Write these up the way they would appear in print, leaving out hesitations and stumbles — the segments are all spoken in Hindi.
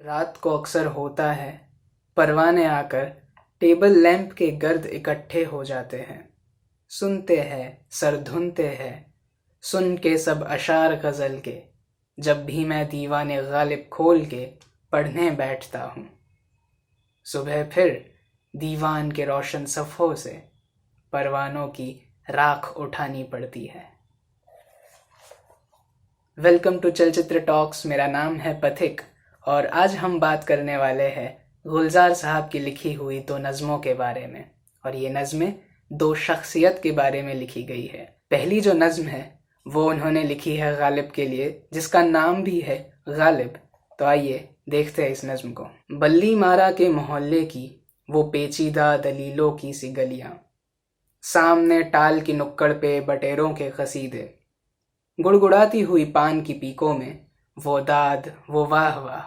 रात को अक्सर होता है, परवाने आकर टेबल लैंप के गर्द इकट्ठे हो जाते हैं। सुनते हैं, सर धुनते हैं, सुन के सब अशार गज़ल के। जब भी मैं दीवाने गालिब खोल के पढ़ने बैठता हूँ, सुबह फिर दीवान के रोशन सफ़ों से परवानों की राख उठानी पड़ती है। वेलकम टू चलचित्र टॉक्स। मेरा नाम है पथिक और आज हम बात करने वाले हैं गुलजार साहब की लिखी हुई दो नज़मों के बारे में। और ये नज़में दो शख्सियत के बारे में लिखी गई है। पहली जो नज़म है वो उन्होंने लिखी है गालिब के लिए, जिसका नाम भी है गालिब। तो आइए देखते हैं इस नज़म को। बल्ली मारा के मोहल्ले की वो पेचीदा दलीलों की सी गलियाँ, सामने टाल की नुक्कड़ पे बटेरों के कसीदे, गुड़गुड़ाती हुई पान की पीकों में वो दाद वो वाह वाह,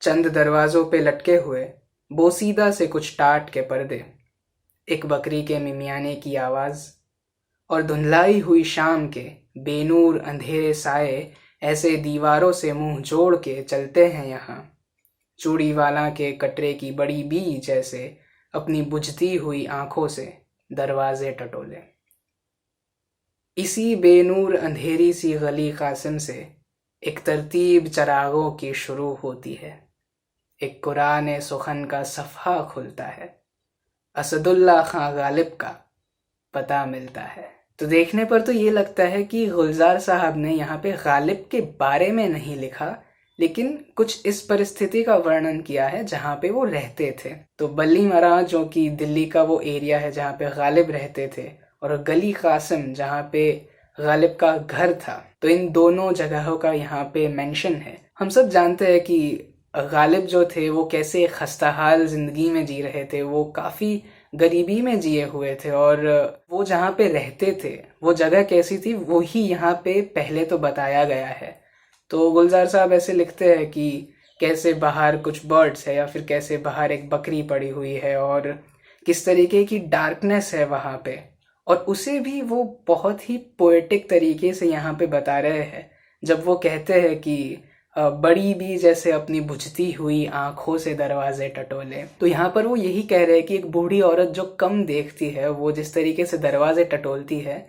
चंद दरवाज़ों पे लटके हुए बोसीदा से कुछ टाट के पर्दे, एक बकरी के मिमियाने की आवाज़ और धुंधलाई हुई शाम के बेनूर अंधेरे साए ऐसे दीवारों से मुंह जोड़ के चलते हैं यहाँ। चूड़ी वाला के कटरे की बड़ी बी जैसे अपनी बुझती हुई आंखों से दरवाजे टटोले। इसी बेनूर अंधेरी सी गली कासिम से एक तरतीब चरागों की शुरू होती है। एक कुरान सुखन का सफ़हा खुलता है, असदुल्ला खां गालिब का पता मिलता है। तो देखने पर तो ये लगता है कि गुलजार साहब ने यहाँ पे गालिब के बारे में नहीं लिखा, लेकिन कुछ इस परिस्थिति का वर्णन किया है जहाँ पे वो रहते थे। तो बल्ली मरा जो कि दिल्ली का वो एरिया है जहाँ पे गालिब रहते थे, और गली कासिम जहाँ पे गालिब का घर था, तो इन दोनों जगहों का यहाँ पे मेंशन है। हम सब जानते हैं कि गालिब जो थे वो कैसे खस्ताहाल ज़िंदगी में जी रहे थे। वो काफ़ी गरीबी में जिए हुए थे और वो जहाँ पे रहते थे वो जगह कैसी थी वो ही यहाँ पे पहले तो बताया गया है। तो गुलजार साहब ऐसे लिखते हैं कि कैसे बाहर कुछ बर्ड्स है या फिर कैसे बाहर एक बकरी पड़ी हुई है और किस तरीके की डार्कनेस है वहाँ पे, और उसे भी वो बहुत ही पोएटिक तरीके से यहाँ पे बता रहे हैं जब वो कहते हैं कि बड़ी भी जैसे अपनी बुझती हुई आंखों से दरवाजे टटोले। तो यहाँ पर वो यही कह रहे हैं कि एक बूढ़ी औरत जो कम देखती है वो जिस तरीके से दरवाजे टटोलती है,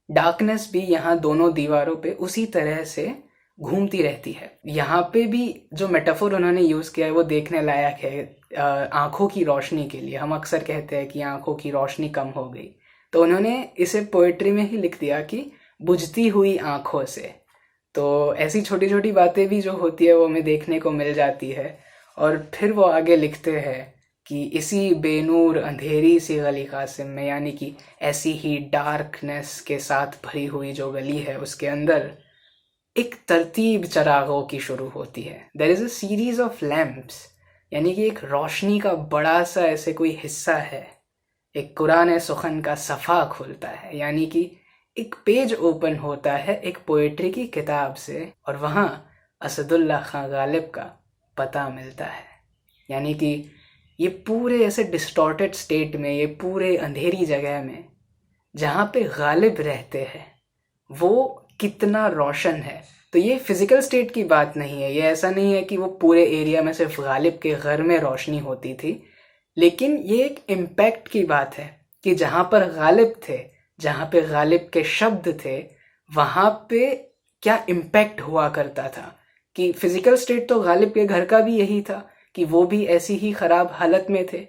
डार्कनेस भी यहाँ दोनों दीवारों पे उसी तरह से घूमती रहती है। यहाँ पे भी जो मेटाफोर उन्होंने यूज़ किया है वो देखने लायक है। आंखों की रोशनी के लिए हम अक्सर कहते हैं कि आंखों की रोशनी कम हो गई, तो उन्होंने इसे पोएट्री में ही लिख दिया कि बुझती हुई आंखों से। तो ऐसी छोटी छोटी बातें भी जो होती है वो हमें देखने को मिल जाती है। और फिर वो आगे लिखते हैं कि इसी बेनूर अंधेरी सी गली कासिम में, यानी कि ऐसी ही डार्कनेस के साथ भरी हुई जो गली है उसके अंदर एक तरतीब चरागों की शुरू होती है। There is a series of lamps, यानी कि एक रोशनी का बड़ा सा ऐसे कोई हिस्सा है। एक कुरान सुखन का सफ़ा खुलता है, यानी कि एक पेज ओपन होता है एक पोएट्री की किताब से, और वहाँ असदुल्ला खां गालिब का पता मिलता है। यानी कि ये पूरे ऐसे डिस्टॉर्टेड स्टेट में, ये पूरे अंधेरी जगह में जहाँ पे गालिब रहते हैं वो कितना रोशन है। तो ये फिज़िकल स्टेट की बात नहीं है, ये ऐसा नहीं है कि वो पूरे एरिया में सिर्फ गालिब के घर में रोशनी होती थी, लेकिन ये एक इम्पैक्ट की बात है कि जहाँ पर गालिब थे, जहाँ पे गालिब के शब्द थे, वहाँ पे क्या इम्पैक्ट हुआ करता था। कि फिज़िकल स्टेट तो गालिब के घर का भी यही था कि वो भी ऐसी ही ख़राब हालत में थे,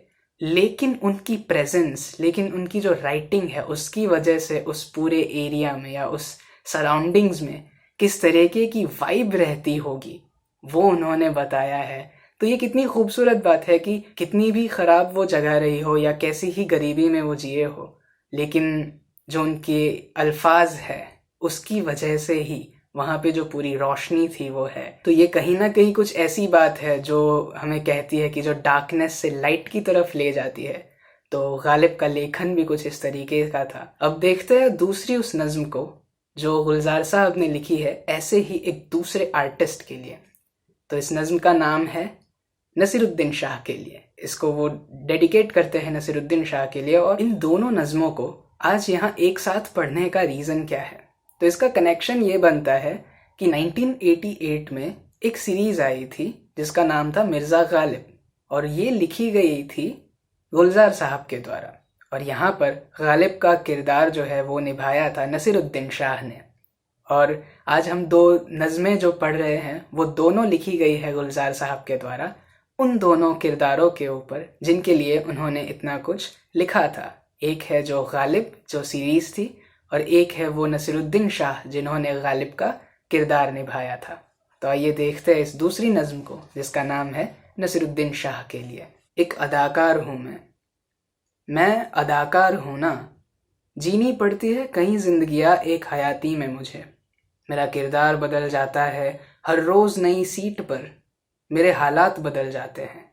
लेकिन उनकी प्रेजेंस, लेकिन उनकी जो राइटिंग है उसकी वजह से उस पूरे एरिया में या उस सराउंडिंग्स में किस तरीके की वाइब रहती होगी वो उन्होंने बताया है। तो ये कितनी खूबसूरत बात है कि कितनी भी ख़राब वो जगह रही हो या कैसी ही गरीबी में वो जिए हो, लेकिन जो उनके अल्फाज है उसकी वजह से ही वहाँ पे जो पूरी रोशनी थी वो है। तो ये कहीं ना कहीं कुछ ऐसी बात है जो हमें कहती है कि जो डार्कनेस से लाइट की तरफ ले जाती है। तो गालिब का लेखन भी कुछ इस तरीके का था। अब देखते हैं दूसरी उस नज़म को जो गुलजार साहब ने लिखी है ऐसे ही एक दूसरे आर्टिस्ट के लिए। तो इस नज़म का नाम है नसीरुद्दीन शाह के लिए। इसको वो डेडिकेट करते हैं नसीरुद्दीन शाह के लिए। और इन दोनों नज़मों को आज यहाँ एक साथ पढ़ने का रीज़न क्या है, तो इसका कनेक्शन ये बनता है कि 1988 में एक सीरीज़ आई थी जिसका नाम था मिर्ज़ा गालिब, और ये लिखी गई थी गुलजार साहब के द्वारा। और यहाँ पर गालिब का किरदार जो है वो निभाया था नसीरुद्दीन शाह ने। और आज हम दो नज़में जो पढ़ रहे हैं वो दोनों लिखी गई है गुलजार साहब के द्वारा, उन दोनों किरदारों के ऊपर जिनके लिए उन्होंने इतना कुछ लिखा था। एक है जो गालिब जो सीरीज़ थी, और एक है वो नसीरुद्दीन शाह जिन्होंने गालिब का किरदार निभाया था। तो आइए देखते हैं इस दूसरी नज़्म को जिसका नाम है नसीरुद्दीन शाह के लिए। एक अदाकार हूँ मैं अदाकार हूँ ना, जीनी पड़ती है कई जिंदगियाँ एक हयाती में मुझे। मेरा किरदार बदल जाता है हर रोज़ नई सीट पर, मेरे हालात बदल जाते हैं।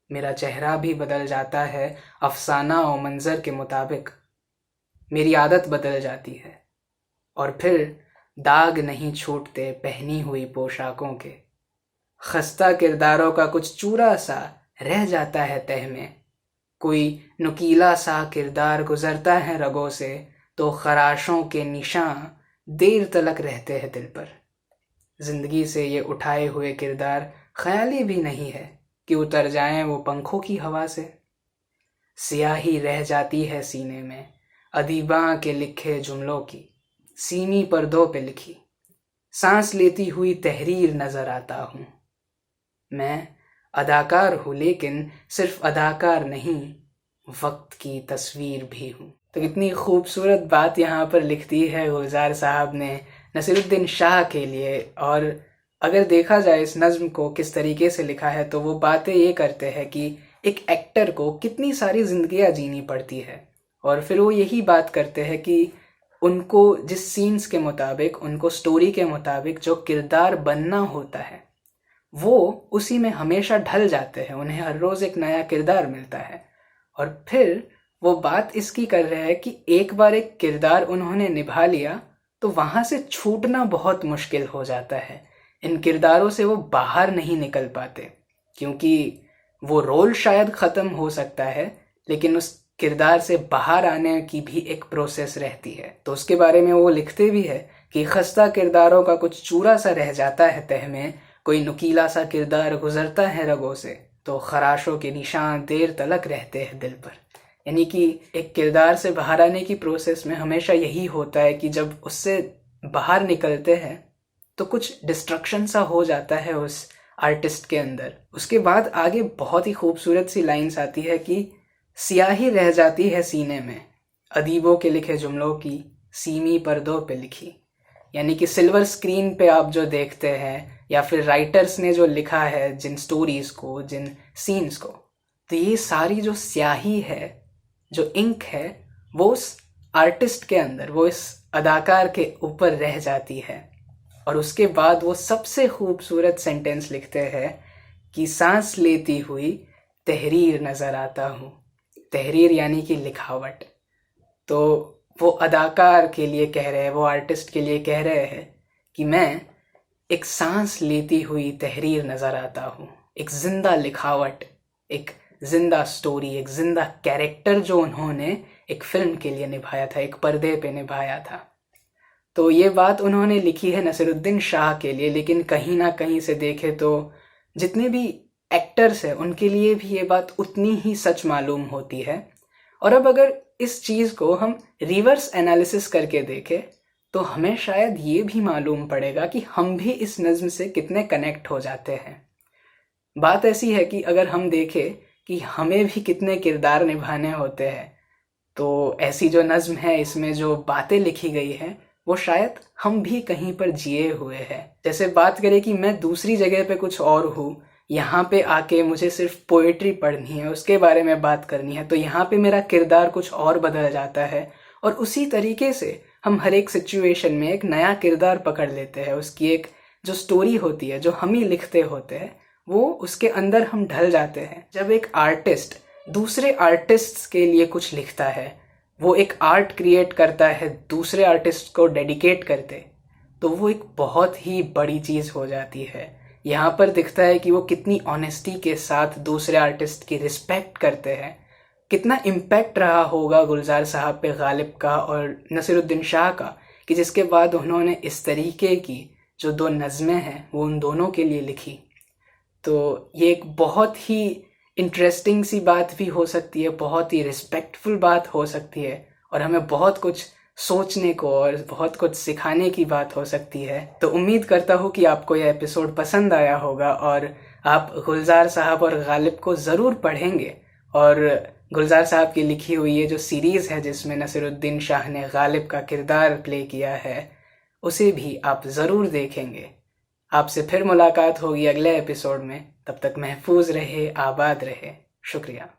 मेरा चेहरा भी बदल जाता है अफसाना और मंजर के मुताबिक। मेरी आदत बदल जाती है और फिर दाग नहीं छूटते पहनी हुई पोशाकों के। खस्ता किरदारों का कुछ चूरा सा रह जाता है तह में। कोई नुकीला सा किरदार गुजरता है रगों से, तो खराशों के निशान देर तलक रहते हैं दिल पर। जिंदगी से ये उठाए हुए किरदार ख्याली भी नहीं है कि उतर जाएं वो पंखों की हवा से। स्याही रह जाती है सीने में अदीबा के लिखे जुमलों की, सीमी पर्दों पे लिखी। सांस लेती हुई तहरीर नजर आता हूँ। मैं अदाकार हूँ लेकिन सिर्फ अदाकार नहीं, वक्त की तस्वीर भी हूँ। तो कितनी खूबसूरत बात यहाँ पर लिख दी है गुलजार साहब ने नसीरुद्दीन शाह के लिए। और अगर देखा जाए इस नज़्म को किस तरीके से लिखा है तो वो बातें ये करते हैं कि एक एक्टर को कितनी सारी जिंदगियाँ जीनी पड़ती है, और फिर वो यही बात करते हैं कि उनको जिस सीन्स के मुताबिक, उनको स्टोरी के मुताबिक जो किरदार बनना होता है वो उसी में हमेशा ढल जाते हैं। उन्हें हर रोज़ एक नया किरदार मिलता है, और फिर वो बात इसकी कर रहे हैं कि एक बार एक किरदार उन्होंने निभा लिया तो वहाँ से छूटना बहुत मुश्किल हो जाता है। इन किरदारों से वो बाहर नहीं निकल पाते, क्योंकि वो रोल शायद ख़त्म हो सकता है लेकिन उस किरदार से बाहर आने की भी एक प्रोसेस रहती है। तो उसके बारे में वो लिखते भी है कि खस्ता किरदारों का कुछ चूरा सा रह जाता है तह में, कोई नुकीला सा किरदार गुजरता है रगों से, तो खराशों के निशान देर तलक रहते हैं दिल पर। यानी कि एक किरदार से बाहर आने की प्रोसेस में हमेशा यही होता है कि जब उससे बाहर निकलते हैं तो कुछ डिस्ट्रक्शन सा हो जाता है उस आर्टिस्ट के अंदर। उसके बाद आगे बहुत ही खूबसूरत सी लाइन्स आती है कि स्याही रह जाती है सीने में अदीबों के लिखे जुमलों की, सीमी पर्दों पे लिखी। यानी कि सिल्वर स्क्रीन पे आप जो देखते हैं या फिर राइटर्स ने जो लिखा है जिन स्टोरीज को, जिन सीन्स को, तो ये सारी जो स्याही है, जो इंक है, वो उस आर्टिस्ट के अंदर, वो इस अदाकार के ऊपर रह जाती है। और उसके बाद वो सबसे खूबसूरत सेंटेंस लिखते हैं कि सांस लेती हुई तहरीर नज़र आता हूँ। तहरीर यानी कि लिखावट। तो वो अदाकार के लिए कह रहे हैं, वो आर्टिस्ट के लिए कह रहे हैं कि मैं एक सांस लेती हुई तहरीर नज़र आता हूँ, एक जिंदा लिखावट, एक जिंदा स्टोरी, एक जिंदा कैरेक्टर जो उन्होंने एक फिल्म के लिए निभाया था, एक पर्दे पे निभाया था। तो ये बात उन्होंने लिखी है नसीरुद्दीन शाह के लिए, लेकिन कहीं ना कहीं से देखे तो जितने भी एक्टर्स हैं उनके लिए भी ये बात उतनी ही सच मालूम होती है। और अब अगर इस चीज़ को हम रिवर्स एनालिसिस करके देखें तो हमें शायद ये भी मालूम पड़ेगा कि हम भी इस नज़्म से कितने कनेक्ट हो जाते हैं। बात ऐसी है कि अगर हम देखें कि हमें भी कितने किरदार निभाने होते हैं, तो ऐसी जो नज़्म है इसमें जो बातें लिखी गई हैं वो शायद हम भी कहीं पर जिए हुए हैं। जैसे बात करें कि मैं दूसरी जगह पे कुछ और हूँ, यहाँ पे आके मुझे सिर्फ पोएट्री पढ़नी है, उसके बारे में बात करनी है, तो यहाँ पे मेरा किरदार कुछ और बदल जाता है। और उसी तरीके से हम हर एक सिचुएशन में एक नया किरदार पकड़ लेते हैं, उसकी एक जो स्टोरी होती है, जो हम ही लिखते होते हैं, वो उसके अंदर हम ढल जाते हैं। जब एक आर्टिस्ट दूसरे आर्टिस्ट्स के लिए कुछ लिखता है, वो एक आर्ट क्रिएट करता है दूसरे आर्टिस्ट को डेडिकेट करते, तो वो एक बहुत ही बड़ी चीज़ हो जाती है। यहाँ पर दिखता है कि वो कितनी ऑनेस्टी के साथ दूसरे आर्टिस्ट की रिस्पेक्ट करते हैं। कितना इम्पैक्ट रहा होगा गुलजार साहब पे गालिब का और नसीरुद्दीन शाह का, कि जिसके बाद उन्होंने इस तरीके की जो दो नज़में हैं वो उन दोनों के लिए लिखी। तो ये एक बहुत ही इंटरेस्टिंग सी बात भी हो सकती है, बहुत ही रिस्पेक्टफुल बात हो सकती है, और हमें बहुत कुछ सोचने को और बहुत कुछ सिखाने की बात हो सकती है। तो उम्मीद करता हूँ कि आपको यह एपिसोड पसंद आया होगा और आप गुलजार साहब और गालिब को ज़रूर पढ़ेंगे, और गुलजार साहब की लिखी हुई ये जो सीरीज़ है जिसमें नसीरुद्दीन शाह ने गालिब का किरदार प्ले किया है, उसे भी आप ज़रूर देखेंगे। आपसे फिर मुलाकात होगी अगले एपिसोड में। तब तक महफूज रहे, आबाद रहे। शुक्रिया।